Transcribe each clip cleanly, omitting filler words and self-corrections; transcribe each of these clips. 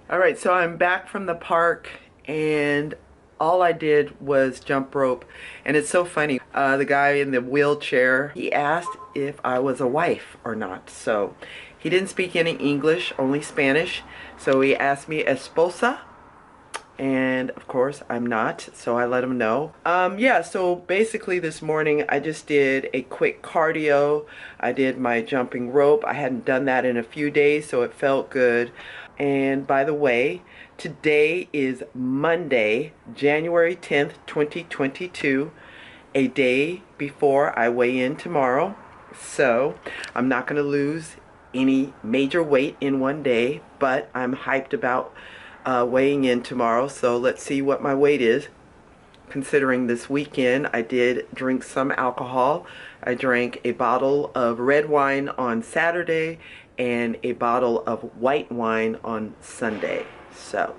Alright, so I'm back from the park and all I did was jump rope, and it's so funny. The guy in the wheelchair, he asked if I was a wife or not. So he didn't speak any English, only Spanish. So he asked me esposa, and of course I'm not, so I let him know. Yeah, so basically this morning I just did a quick cardio. I did my jumping rope. I hadn't done that in a few days, so it felt good. And by the way, today is Monday, January 10th, 2022, a day before I weigh in tomorrow. So I'm not going to lose any major weight in one day, but I'm hyped about weighing in tomorrow. So let's see what my weight is. Considering this weekend I did drink some alcohol. I drank a bottle of red wine on Saturday and a bottle of white wine on Sunday. So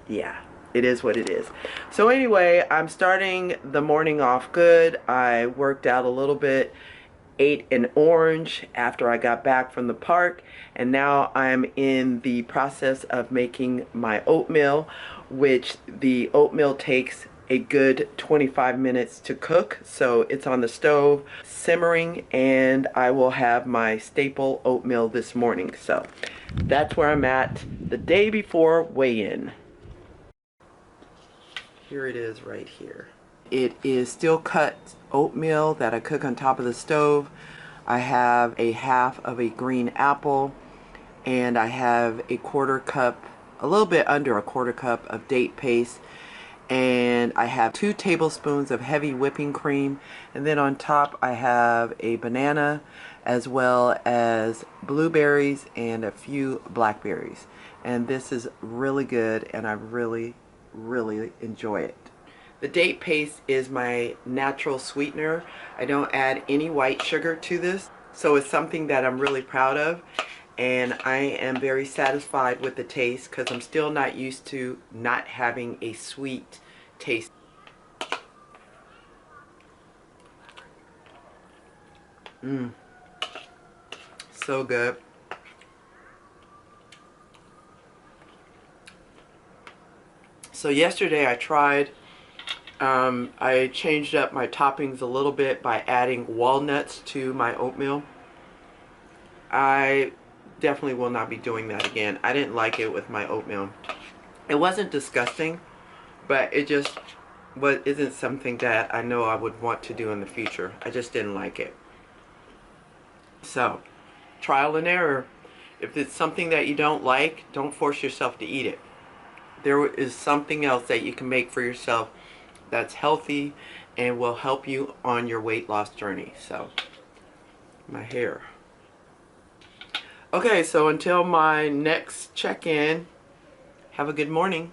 yeah, it is what it is. So anyway, I'm starting the morning off good. I worked out a little bit, ate an orange after I got back from the park, and now I'm in the process of making my oatmeal, which the oatmeal takes a good 25 minutes to cook. So it's on the stove simmering, and I will have my staple oatmeal this morning. So that's where I'm at the day before weigh-in. Here it is right here. It is still cut oatmeal that I cook on top of the stove. I have a half of a green apple, and I have a quarter cup, a little bit under a quarter cup of date paste, and I have 2 tablespoons of heavy whipping cream, and then on top I have a banana as well as blueberries and a few blackberries. And this is really good, and I really enjoy it. The date paste is my natural sweetener. I don't add any white sugar to this, so it's something that I'm really proud of, and I am very satisfied with the taste because I'm still not used to not having a sweet taste. So good. So yesterday I tried, I changed up my toppings a little bit by adding walnuts to my oatmeal. I definitely will not be doing that again. I didn't like it with my oatmeal. It wasn't disgusting, but it just isn't something that I know I would want to do in the future. I just didn't like it. So, trial and error. If it's something that you don't like, don't force yourself to eat it. There is something else that you can make for yourself that's healthy and will help you on your weight loss journey. So, my hair. Okay, so until my next check-in, have a good morning.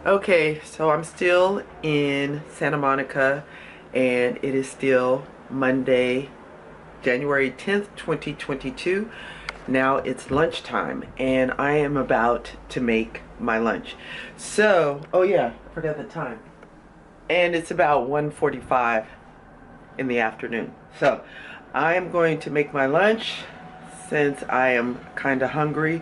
Okay, so I'm still in Santa Monica, and it is still Monday, January 10th, 2022. Now it's lunchtime, and I am about to make my lunch. So, oh yeah, I forgot the time. And it's about 1:45 in the afternoon. So, I am going to make my lunch since I am kind of hungry,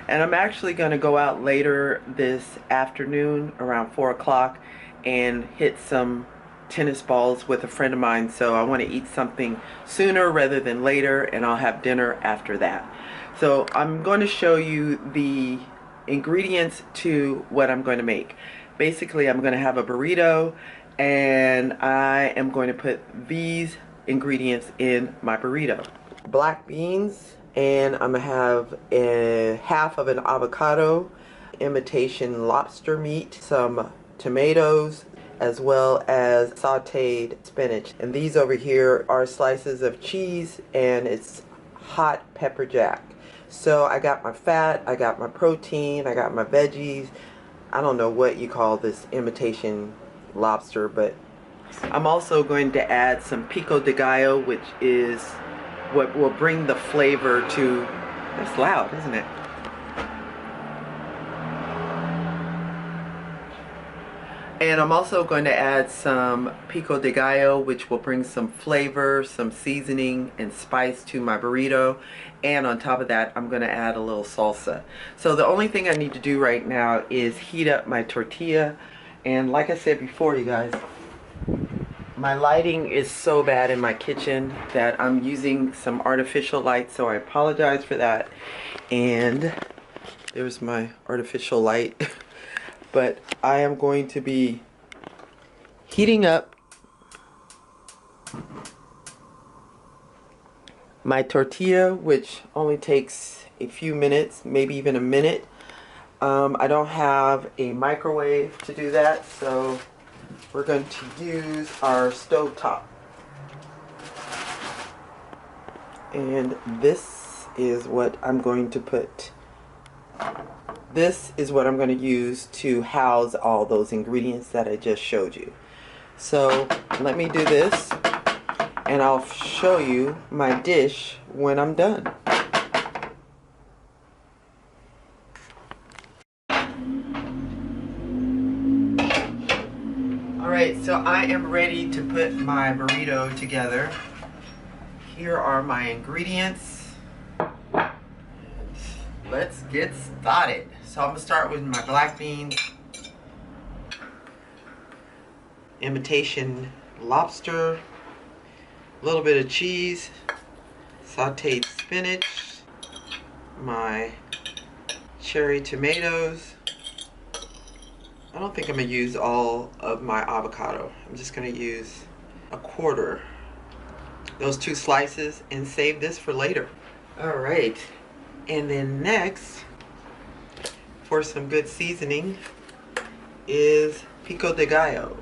and I'm actually going to go out later this afternoon around 4 o'clock and hit some tennis balls with a friend of mine. So I want to eat something sooner rather than later, and I'll have dinner after that. So I'm going to show you the ingredients to what I'm going to make. Basically, I'm going to have a burrito, and I am going to put these ingredients in my burrito. Black beans, and I'm gonna have a half of an avocado, imitation lobster meat, some tomatoes, as well as sauteed spinach. And these over here are slices of cheese, and it's hot pepper jack. So I got my fat, I got my protein, I got my veggies. I don't know what you call this imitation lobster, but I'm also going to add some pico de gallo, which is what will bring the flavor to, that's loud, isn't it? And I'm also going to add some pico de gallo, which will bring some flavor, some seasoning and spice to my burrito. And on top of that, I'm going to add a little salsa. So the only thing I need to do right now is heat up my tortilla. And like I said before, you guys, My lighting is so bad in my kitchen that I'm using some artificial light, so I apologize for that. And there's my artificial light. But I am going to be heating up my tortilla, which only takes a few minutes, maybe even a minute. I don't have a microwave to do that, so we're going to use our stove top. And this is what I'm going to put. This is what I'm going to use to house all those ingredients that I just showed you. So let me do this, and I'll show you my dish when I'm done. Alright, so I am ready to put my burrito together. Here are my ingredients. Let's get started. So I'm going to start with my black beans, imitation lobster, a little bit of cheese, sauteed spinach, my cherry tomatoes. I don't think I'm going to use all of my avocado. I'm just going to use a quarter, those 2 slices, and save this for later. Alright, and then next, for some good seasoning, is pico de gallo.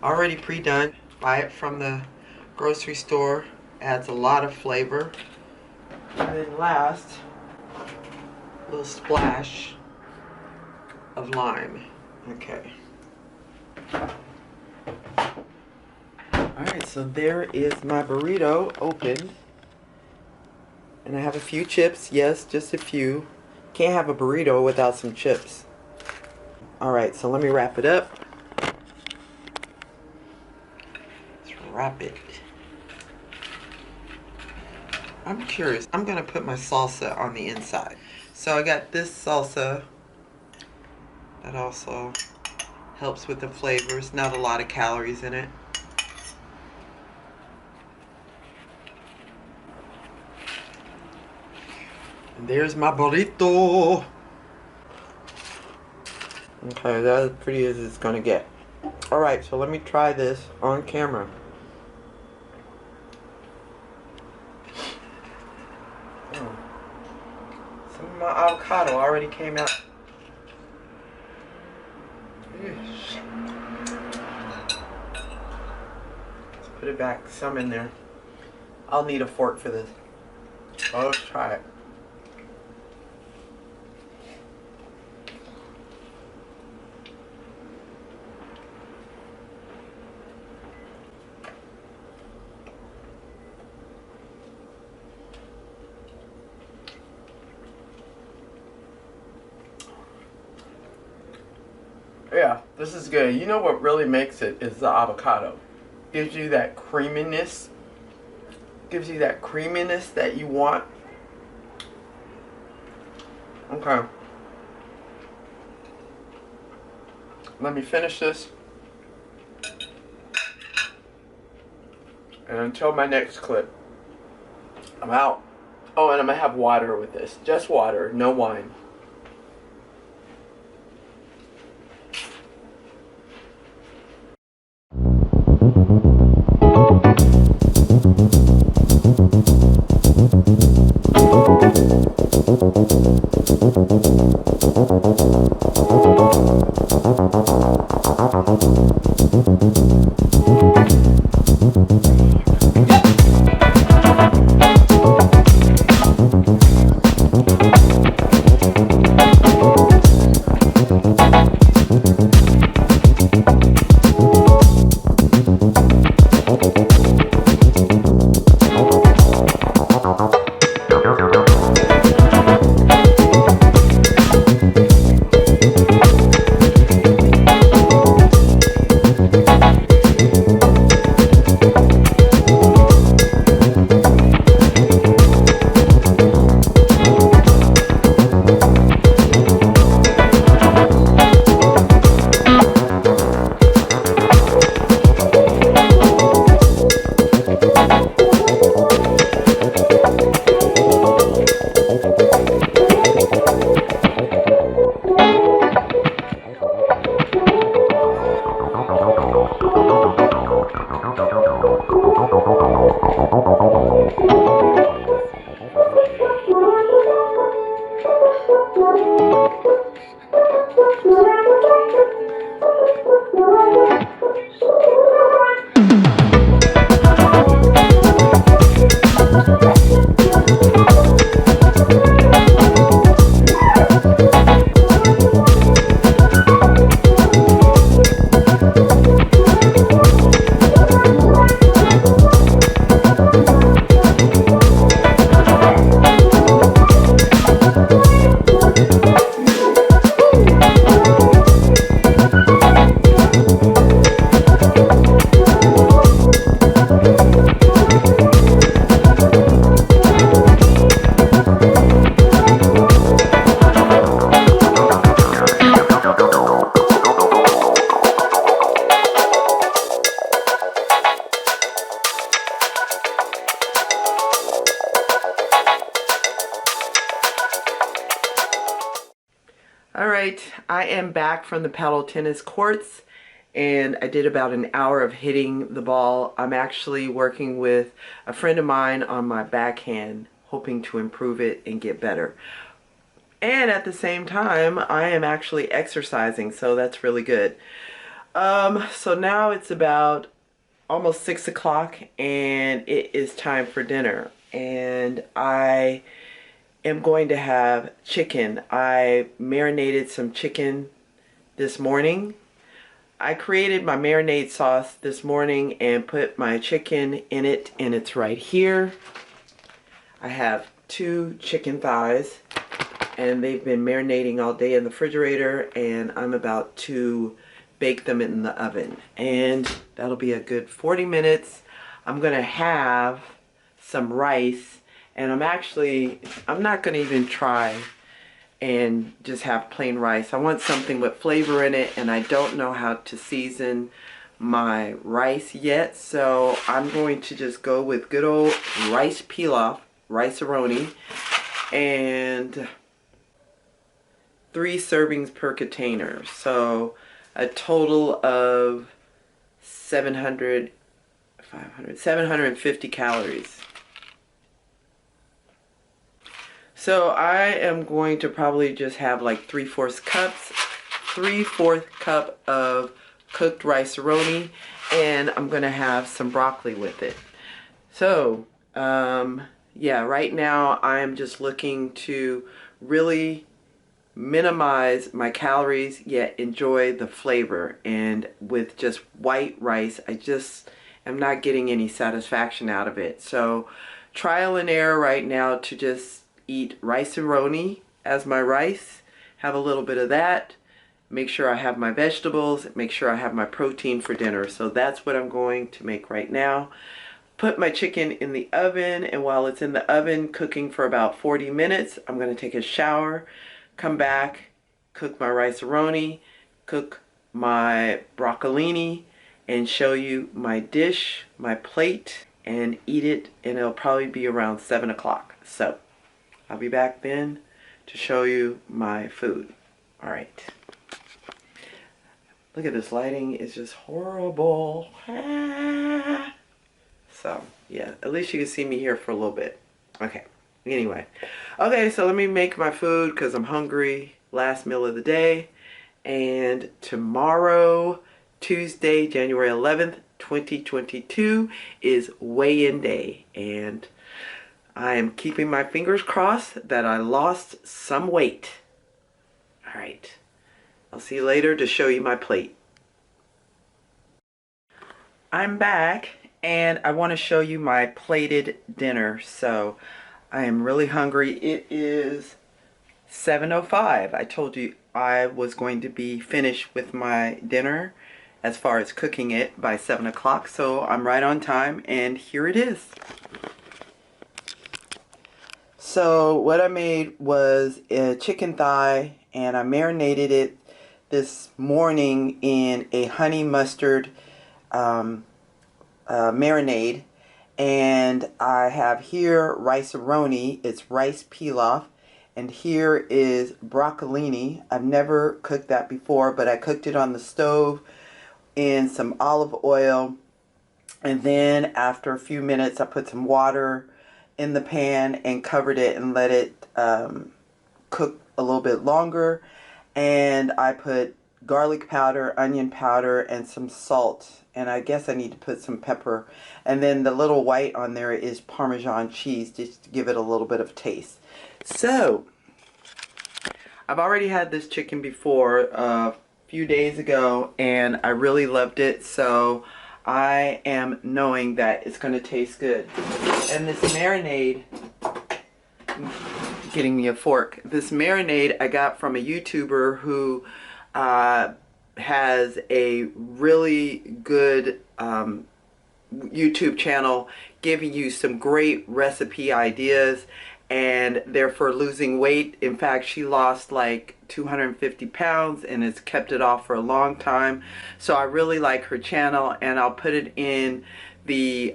Already pre-done. Buy it from the grocery store. Adds a lot of flavor. And then last, a little splash of lime. Okay. Alright, so there is my burrito opened. And I have a few chips. Yes, just a few. Can't have a burrito without some chips. Alright, so let me wrap it up. Let's wrap it. I'm curious. I'm going to put my salsa on the inside. So I got this salsa. That also helps with the flavors. Not a lot of calories in it. And there's my burrito. Okay, that's as pretty as it's gonna get. Alright, so let me try this on camera. Some of my avocado already came out. Let's put it back, some in there. I'll need a fork for this. Oh, let's try it. Yeah, this is good. You know what really makes it is the avocado. Gives you that creaminess. Gives you that creaminess that you want. Okay. Let me finish this. And until my next clip, I'm out. Oh, and I'm going to have water with this. Just water, no wine. All right, I am back from the paddle tennis courts, and I did about an hour of hitting the ball. I'm actually working with a friend of mine on my backhand, hoping to improve it and get better. And at the same time, I am actually exercising, so that's really good. So now it's about almost 6 o'clock, and it is time for dinner. And I am going to have chicken. I marinated some chicken this morning. I created my marinade sauce this morning and put my chicken in it, and it's right here. I have 2 chicken thighs, and they've been marinating all day in the refrigerator, and I'm about to bake them in the oven, and that'll be a good 40 minutes. I'm gonna have some rice, and I'm not gonna even try and just have plain rice. I want something with flavor in it, and I don't know how to season my rice yet, so I'm going to just go with good old rice pilaf, rice-a-roni, and 3 servings per container, so a total of 750 calories. So I am going to probably just have like 3/4 cup of cooked rice-a-roni, and I'm gonna have some broccoli with it. So yeah, right now I'm just looking to really minimize my calories yet enjoy the flavor, and with just white rice I just am not getting any satisfaction out of it. So trial and error right now to just eat rice-a-roni as my rice, have a little bit of that, make sure I have my vegetables, make sure I have my protein for dinner. So that's what I'm going to make right now. Put my chicken in the oven, and while it's in the oven cooking for about 40 minutes, I'm going to take a shower, come back, cook my rice-a-roni, cook my broccolini, and show you my dish, my plate, and eat it, and it'll probably be around 7 o'clock. So I'll be back then to show you my food. All right. Look at this lighting, it's just horrible. So yeah, at least you can see me here for a little bit. Okay, anyway. Okay, so let me make my food because I'm hungry. Last meal of the day. And tomorrow, Tuesday, January 11th, 2022 is weigh-in day. And I am keeping my fingers crossed that I lost some weight. All right. I'll see you later to show you my plate. I'm back, and I want to show you my plated dinner. So I am really hungry. It is 7:05. I told you I was going to be finished with my dinner as far as cooking it by 7 o'clock. So I'm right on time, and here it is. So what I made was a chicken thigh, and I marinated it this morning in a honey mustard marinade. And I have here rice-a-roni, it's rice pilaf, and here is broccolini. I've never cooked that before, but I cooked it on the stove in some olive oil, and then after a few minutes I put some water in the pan and covered it and let it cook a little bit longer, and I put garlic powder, onion powder, and some salt, and I guess I need to put some pepper, and then the little white on there is Parmesan cheese just to give it a little bit of taste. So I've already had this chicken before a few days ago, and I really loved it, so I am knowing that it's going to taste good. And this marinade, getting me a fork, this marinade I got from a YouTuber who has a really good YouTube channel giving you some great recipe ideas, and they're for losing weight. In fact, she lost like 250 pounds and has kept it off for a long time. So I really like her channel, and I'll put it in the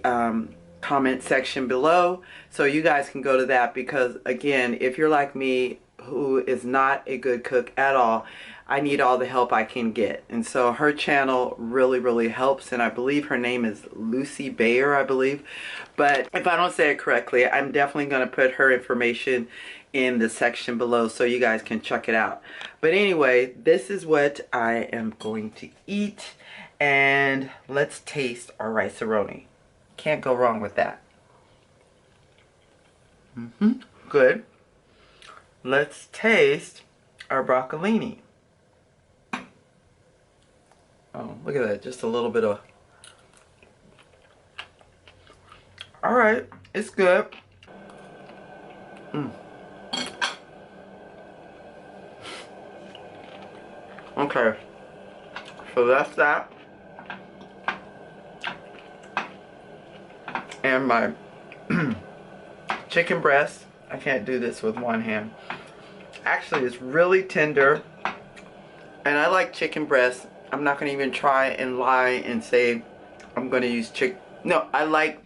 comment section below so you guys can go to that, because again, if you're like me who is not a good cook at all, I need all the help I can get. And so her channel really helps, and I believe her name is Lacy Baier, I believe. But if I don't say it correctly, I'm definitely going to put her information in the section below so you guys can check it out. But anyway, this is what I am going to eat, and let's taste our rice-a-roni. Can't go wrong with that. Good. Let's taste our broccolini. Oh, look at that. Just a little bit of... Alright, it's good. Okay. So that's that. And my chicken breast. I can't do this with one hand. Actually, it's really tender. And I like chicken breast. I'm not going to even try and lie and say I'm going to use chicken. No, I like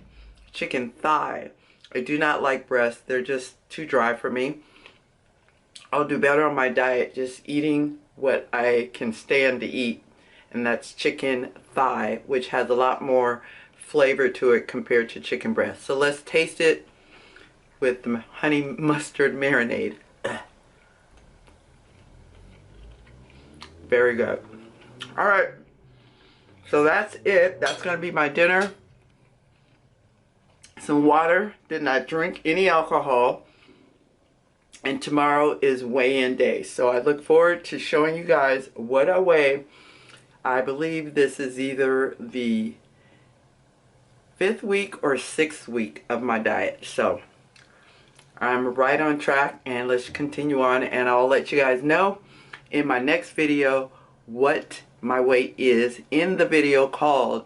chicken thigh. I do not like breast. They're just too dry for me. I'll do better on my diet just eating what I can stand to eat. And that's chicken thigh, which has a lot more flavor to it compared to chicken breast. So let's taste it with the honey mustard marinade. Very good. Alright, so that's it. That's going to be my dinner. Some water. Did not drink any alcohol. And tomorrow is weigh-in day. So I look forward to showing you guys what I weigh. I believe this is either the 5th week or 6th week of my diet. So I'm right on track, and let's continue on, and I'll let you guys know in my next video what my weight is in the video called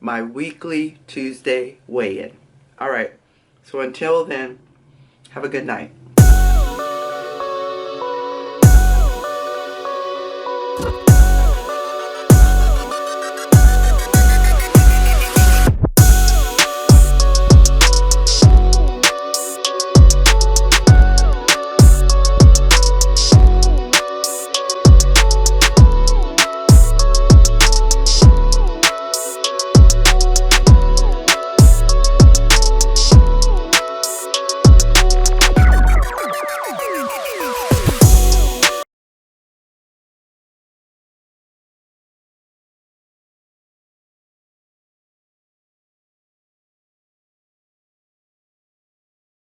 my weekly Tuesday weigh-in. Alright, so until then, have a good night.